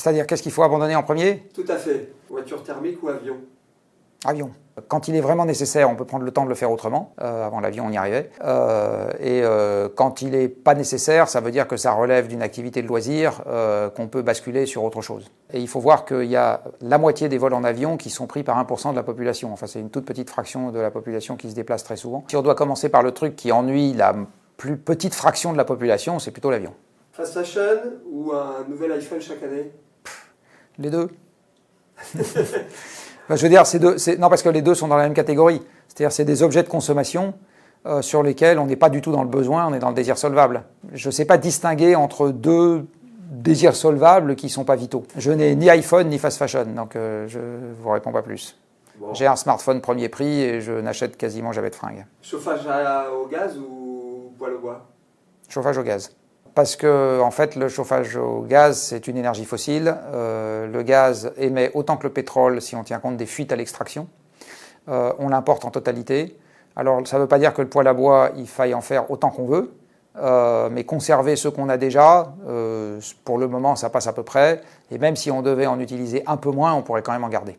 C'est-à-dire, qu'est-ce qu'il faut abandonner en premier? Tout à fait. Voiture thermique ou avion? Avion. Quand il est vraiment nécessaire, on peut prendre le temps de le faire autrement. Avant l'avion, on y arrivait. Quand il n'est pas nécessaire, ça veut dire que ça relève d'une activité de loisir, qu'on peut basculer sur autre chose. Et il faut voir qu'il y a la moitié des vols en avion qui sont pris par 1% de la population. Enfin, c'est une toute petite fraction de la population qui se déplace très souvent. Si on doit commencer par le truc qui ennuie la plus petite fraction de la population, c'est plutôt l'avion. Fast fashion ou un nouvel iPhone chaque année? Les deux. Je veux dire, non, parce que les deux sont dans la même catégorie. C'est-à-dire, c'est des objets de consommation sur lesquels on n'est pas du tout dans le besoin, on est dans le désir solvable. Je ne sais pas distinguer entre deux désirs solvables qui ne sont pas vitaux. Je n'ai ni iPhone ni fast fashion, donc je ne vous réponds pas plus. Bon. J'ai un smartphone premier prix et je n'achète quasiment jamais de fringues. Chauffage au gaz ou poêle au bois? Chauffage au gaz. Parce que, en fait, le chauffage au gaz, c'est une énergie fossile. Le gaz émet autant que le pétrole si on tient compte des fuites à l'extraction. On l'importe en totalité. Alors, ça ne veut pas dire que le poêle à bois, il faille en faire autant qu'on veut. Mais conserver ce qu'on a déjà, pour le moment, ça passe à peu près. Et même si on devait en utiliser un peu moins, on pourrait quand même en garder.